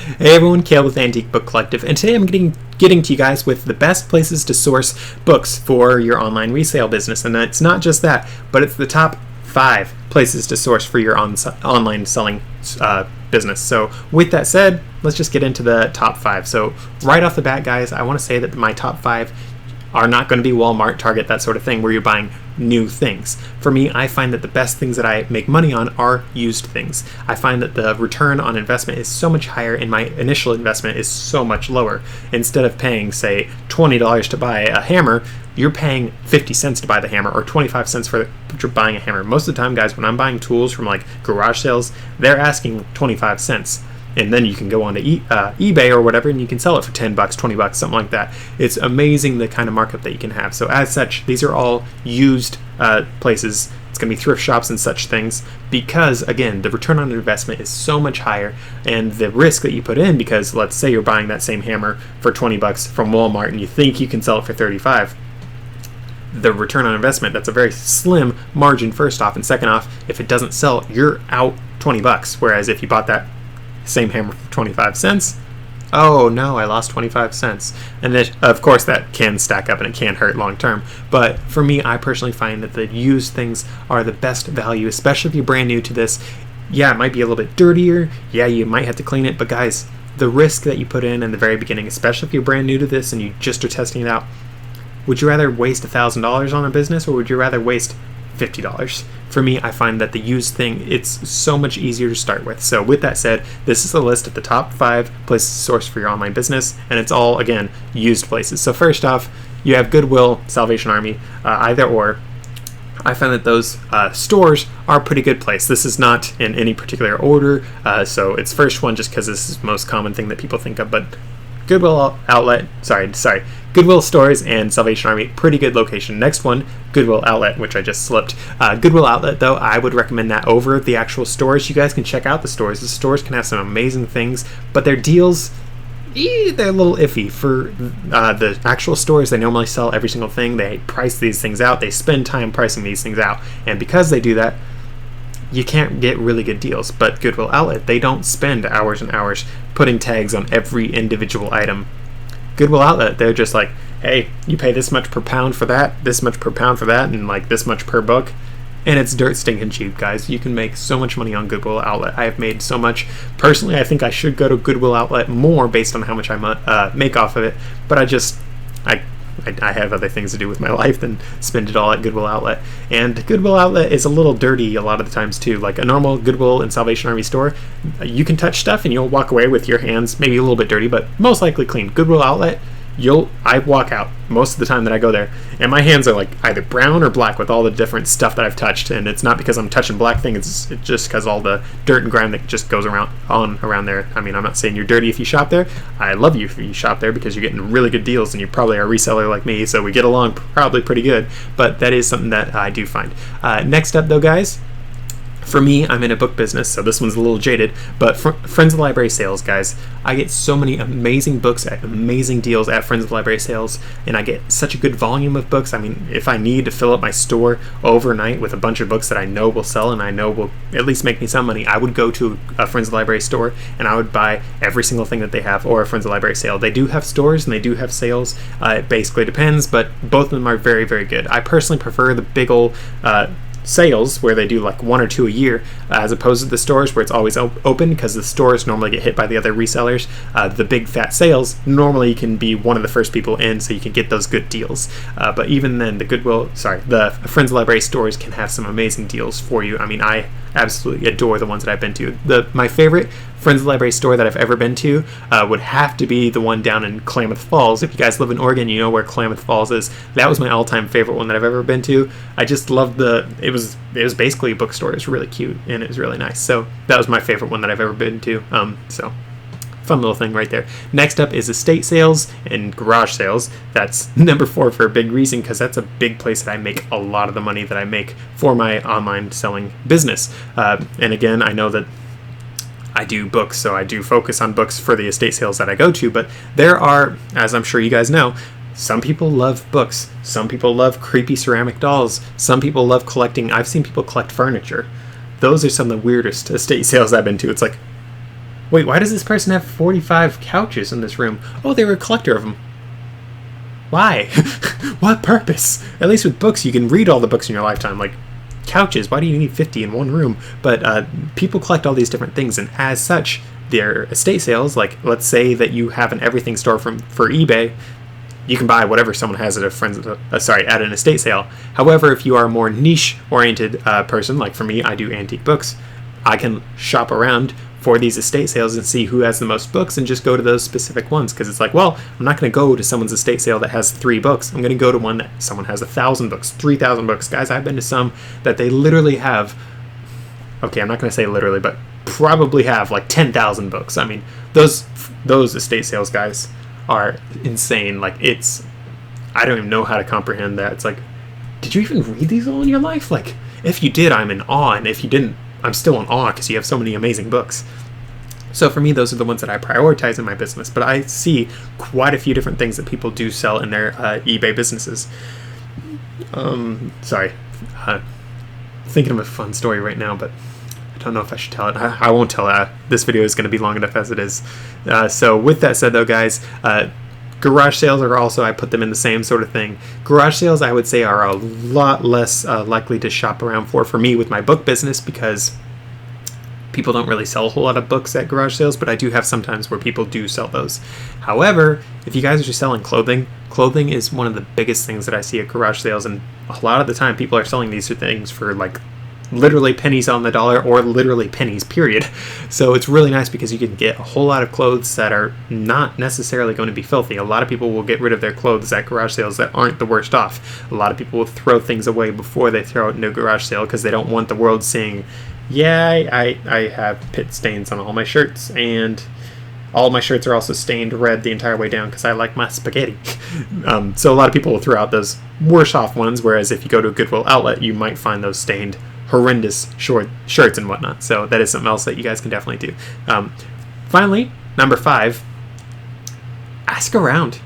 Hey everyone, Kale with Antique Book Collective, and today I'm getting to you guys with the best places to source books for your online resale business. And it's not just that, but it's the top 5 places to source for your online selling business. So with that said, let's just get into the top 5. So right off the bat, guys, I want to say that my top 5 are not going to be Walmart, Target, that sort of thing where you're buying new things. For me, I find that the best things that I make money on are used things. I find that the return on investment is so much higher and my initial investment is so much lower. Instead of paying, say, $20 to buy a hammer, you're paying 50 cents to buy the hammer or 25 cents for buying a hammer. Most of the time, guys, when I'm buying tools from like garage sales, they're asking 25 cents. And then you can go on to eBay or whatever, and you can sell it for $10, $20, something like that. It's amazing the kind of markup that you can have. So as such, these are all used places. It's going to be thrift shops and such things because, again, the return on investment is so much higher, and the risk that you put in, because let's say you're buying that same hammer for $20 from Walmart and you think you can sell it for $35. The return on investment, that's a very slim margin, first off, and second off, if it doesn't sell, you're out $20. Whereas if you bought that same hammer for 25 cents, oh no, I lost 25 cents. And then, of course, that can stack up and it can hurt long term. But for me, I personally find that the used things are the best value, especially if you're brand new to this. Yeah, it might be a little bit dirtier. Yeah, you might have to clean it. But guys, the risk that you put in the very beginning, especially if you're brand new to this and you just are testing it out, would you rather waste $1,000 on a business, or would you rather waste $50? For me, I find that the used thing, it's so much easier to start with. So with that said, this is a list of the top 5 places to source for your online business, and it's all, again, used places. So first off, you have Goodwill, Salvation Army, either or. I find that those stores are a pretty good place. This is not in any particular order, so it's first one just because this is the most common thing that people think of, but Goodwill Goodwill stores and Salvation Army, pretty good location. Next one, Goodwill Outlet, which I just slipped. Goodwill Outlet, though, I would recommend that over the actual stores. You guys can check out the stores. The stores can have some amazing things, but their deals, they're a little iffy. For the actual stores, they normally sell every single thing. They price these things out. They spend time pricing these things out. And because they do that, you can't get really good deals. But Goodwill Outlet, they don't spend hours and hours putting tags on every individual item. Goodwill Outlet, they're just like, hey, you pay this much per pound for that, this much per pound for that, and like this much per book. And it's dirt stinking cheap, guys. You can make so much money on Goodwill Outlet. I have made so much. Personally, I think I should go to Goodwill Outlet more based on how much I make off of it. But I have other things to do with my life than spend it all at Goodwill Outlet. And Goodwill Outlet is a little dirty a lot of the times too. Like a normal Goodwill and Salvation Army store, you can touch stuff and you'll walk away with your hands maybe a little bit dirty, but most likely clean. Goodwill Outlet, I walk out most of the time that I go there, and my hands are like either brown or black with all the different stuff that I've touched. And it's not because I'm touching black things, it's just because all the dirt and grime that just goes around there. I mean, I'm not saying you're dirty if you shop there. I love you if you shop there because you're getting really good deals and you probably are a reseller like me, so we get along probably pretty good. But that is something that I do find. Next up, though, guys, for me, I'm in a book business, so this one's a little jaded, but Friends of the Library sales, guys, I get so many amazing books at amazing deals at Friends of the Library sales, and I get such a good volume of books. I mean, if I need to fill up my store overnight with a bunch of books that I know will sell and I know will at least make me some money, I would go to a Friends of the Library store and I would buy every single thing that they have, or a Friends of the Library sale. They do have stores and they do have sales. It basically depends, but both of them are very, very good. I personally prefer the big old sales where they do like 1 or 2 a year, as opposed to the stores where it's always open, because the stores normally get hit by the other resellers. The big fat sales, normally you can be one of the first people in, so you can get those good deals. But even then, the Friends of the Library stores can have some amazing deals for you. I mean, I absolutely adore the ones that I've been to. My favorite Friends of the Library store that I've ever been to would have to be the one down in Klamath Falls. If you guys live in Oregon, you know where Klamath Falls is. That was my all-time favorite one that I've ever been to. I just loved it was basically a bookstore. It was really cute and it was really nice. So that was my favorite one that I've ever been to. So fun little thing right there. Next up is estate sales and garage sales. That's number 4 for a big reason, because that's a big place that I make a lot of the money that I make for my online selling business. And again, I know that I do books, so I do focus on books for the estate sales that I go to, but there are, as I'm sure you guys know, some people love books. Some people love creepy ceramic dolls. Some people love collecting. I've seen people collect furniture. Those are some of the weirdest estate sales I've been to. It's like, Wait, why does this person have 45 couches in this room? Oh, they were a collector of them. Why? What purpose? At least with books, you can read all the books in your lifetime. Like, couches, why do you need 50 in one room? But people collect all these different things, and as such, their estate sales, like, let's say that you have an everything store for eBay, you can buy whatever someone has at at an estate sale. However, if you are a more niche-oriented person, like for me, I do antique books, I can shop around for these estate sales and see who has the most books and just go to those specific ones, because it's like, well, I'm not going to go to someone's estate sale that has 3 books. I'm going to go to one that someone has 1,000 books, 3,000 books. Guys, I've been to some that they literally have, okay, I'm not going to say literally, but probably have like 10,000 books. I mean, those estate sales, guys, are insane. Like, I don't even know how to comprehend that. It's like, did you even read these all in your life? Like, if you did, I'm in awe, and if you didn't, I'm still in awe because you have so many amazing books. So for me, those are the ones that I prioritize in my business. But I see quite a few different things that people do sell in their eBay businesses. Thinking of a fun story right now, but I don't know if I should tell it. I won't tell it. This video is going to be long enough as it is. So with that said, though, guys, garage sales are also, I put them in the same sort of thing. Garage sales, I would say, are a lot less likely to shop around for me with my book business, because people don't really sell a whole lot of books at garage sales, but I do have sometimes where people do sell those. However, if you guys are just selling clothing is one of the biggest things that I see at garage sales, and a lot of the time people are selling these things for like literally pennies on the dollar, or literally pennies, period. So it's really nice because you can get a whole lot of clothes that are not necessarily going to be filthy. A lot of people will get rid of their clothes at garage sales that aren't the worst off. A lot of people will throw things away before they throw it into a garage sale because they don't want the world seeing, yeah, I have pit stains on all my shirts, and all my shirts are also stained red the entire way down because I like my spaghetti. So a lot of people will throw out those worse off ones, whereas if you go to a Goodwill outlet, you might find those stained horrendous shirts and whatnot. So that is something else that you guys can definitely do. Finally, number 5, ask around.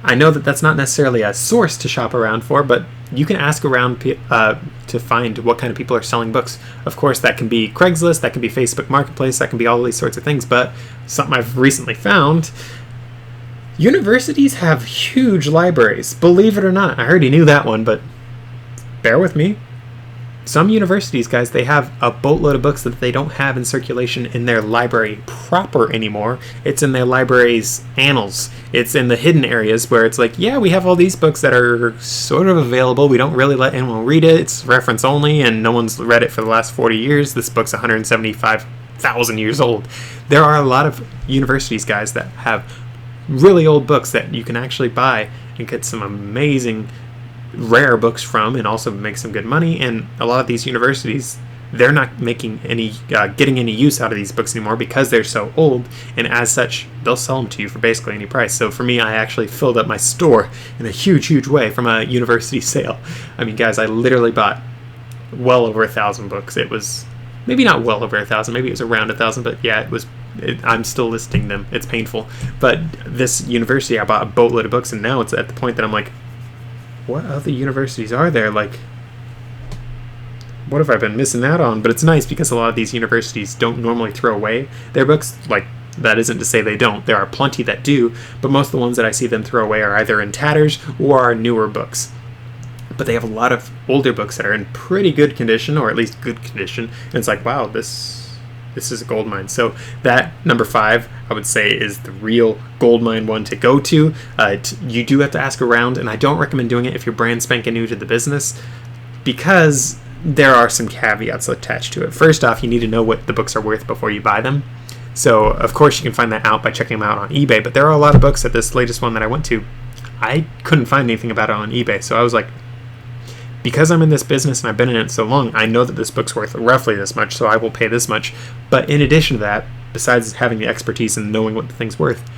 I know that that's not necessarily a source to shop around for, but you can ask around to find what kind of people are selling books. Of course, that can be Craigslist, that can be Facebook Marketplace, that can be all these sorts of things, but something I've recently found, universities have huge libraries. Believe it or not. I already knew that one, but bear with me. Some universities, guys, they have a boatload of books that they don't have in circulation in their library proper anymore. It's in their library's annals. It's in the hidden areas where it's like, yeah, we have all these books that are sort of available. We don't really let anyone read it. It's reference only, and no one's read it for the last 40 years. This book's 175,000 years old. There are a lot of universities, guys, that have really old books that you can actually buy and get some amazing rare books from, and also make some good money. And a lot of these universities, they're not making any getting any use out of these books anymore because they're so old, and as such they'll sell them to you for basically any price. So for me, I actually filled up my store in a huge way from a university sale. I mean, guys, I literally bought well over 1,000 books. It was maybe not well over 1,000, maybe it was around 1,000, but yeah, I'm still listing them. It's painful. But this university, I bought a boatload of books, and now it's at the point that I'm like, what other universities are there? Like, what have I been missing out on? But it's nice because a lot of these universities don't normally throw away their books. Like, that isn't to say they don't. There are plenty that do, but most of the ones that I see them throw away are either in tatters or are newer books. But they have a lot of older books that are in pretty good condition, or at least good condition. And it's like, wow, this is a gold mine. So that number 5, I would say, is the real gold mine one to go to. You do have to ask around, and I don't recommend doing it if you're brand spanking new to the business, because there are some caveats attached to it. First off, you need to know what the books are worth before you buy them. So of course you can find that out by checking them out on eBay, but there are a lot of books at this latest one that I went to, I couldn't find anything about it on eBay. So I was like, because I'm in this business and I've been in it so long, I know that this book's worth roughly this much, so I will pay this much. But in addition to that, besides having the expertise and knowing what the thing's worth,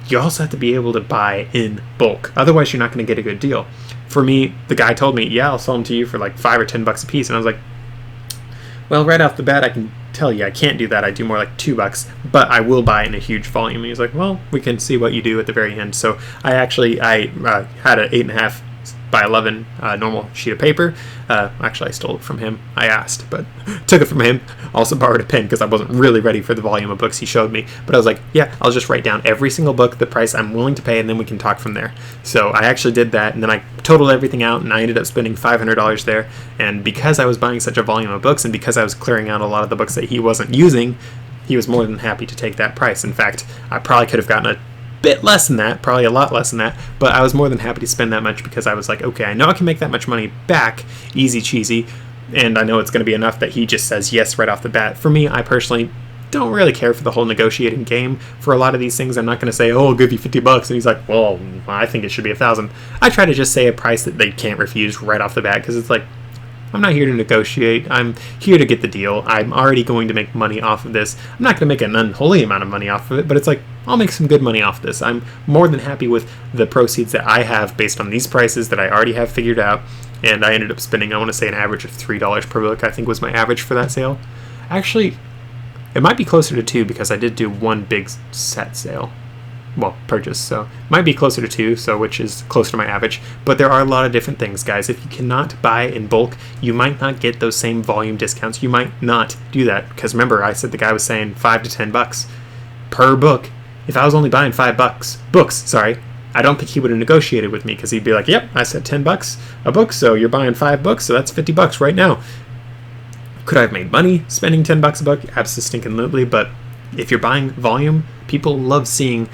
you also have to be able to buy in bulk. Otherwise, you're not going to get a good deal. For me, the guy told me, yeah, I'll sell them to you for like $5 or $10 a piece. And I was like, well, right off the bat, I can tell you I can't do that. I do more like $2, but I will buy in a huge volume. And he's like, well, we can see what you do at the very end. So I had an 8.5 11 normal sheet of paper. Actually, I stole it from him. I asked, but took it from him. Also borrowed a pen because I wasn't really ready for the volume of books he showed me. But I was like, yeah, I'll just write down every single book, the price I'm willing to pay, and then we can talk from there. So I actually did that, and then I totaled everything out, and I ended up spending $500 there. And because I was buying such a volume of books, and because I was clearing out a lot of the books that he wasn't using, he was more than happy to take that price. In fact, I probably could have gotten a bit less than that, probably a lot less than that, but I was more than happy to spend that much because I was like, okay, I know I can make that much money back, easy cheesy, and I know it's going to be enough that he just says yes right off the bat. For me, I personally don't really care for the whole negotiating game for a lot of these things. I'm not going to say, oh, I'll give you $50, and he's like, well, I think it should be $1,000. I try to just say a price that they can't refuse right off the bat because it's like, I'm not here to negotiate. I'm here to get the deal. I'm already going to make money off of this. I'm not going to make an unholy amount of money off of it, but it's like, I'll make some good money off of this. I'm more than happy with the proceeds that I have based on these prices that I already have figured out. And I ended up spending, I want to say, an average of $3 per book, I think was my average for that sale. Actually, it might be closer to 2 because I did do one big set sale. Well, purchase, so might be closer to 2, so which is close to my average. But there are a lot of different things, guys. If you cannot buy in bulk, you might not get those same volume discounts. You might not do that because remember, I said the guy was saying $5 to $10 per book. If I was only buying books, I don't think he would have negotiated with me because he'd be like, "Yep, I said $10 a book, so you're buying 5 books, so that's $50 right now." Could I have made money spending $10 a book? Absolutely, but if you're buying volume, people love seeing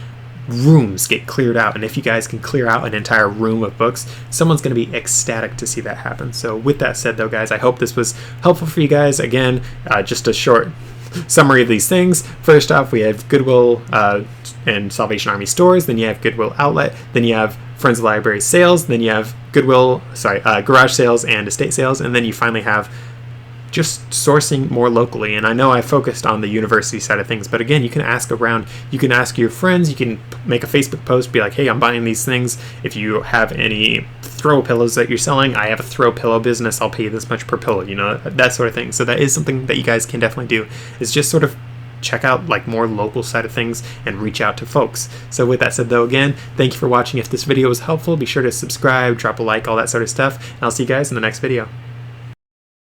rooms get cleared out, and if you guys can clear out an entire room of books, someone's going to be ecstatic to see that happen. So with that said though, guys, I hope this was helpful for you guys. Again, just a short summary of these things. First off, we have Goodwill and Salvation Army stores, then you have Goodwill Outlet, then you have Friends of the Library sales, then you have garage sales and estate sales, and then you finally have just sourcing more locally. And I know I focused on the university side of things, but again, you can ask around, you can ask your friends, you can make a Facebook post, be like, hey, I'm buying these things. If you have any throw pillows that you're selling, I have a throw pillow business, I'll pay you this much per pillow, that sort of thing. So that is something that you guys can definitely do, is just sort of check out like more local side of things and reach out to folks. So with that said though, again, thank you for watching. If this video was helpful, be sure to subscribe, drop a like, all that sort of stuff, and I'll see you guys in the next video.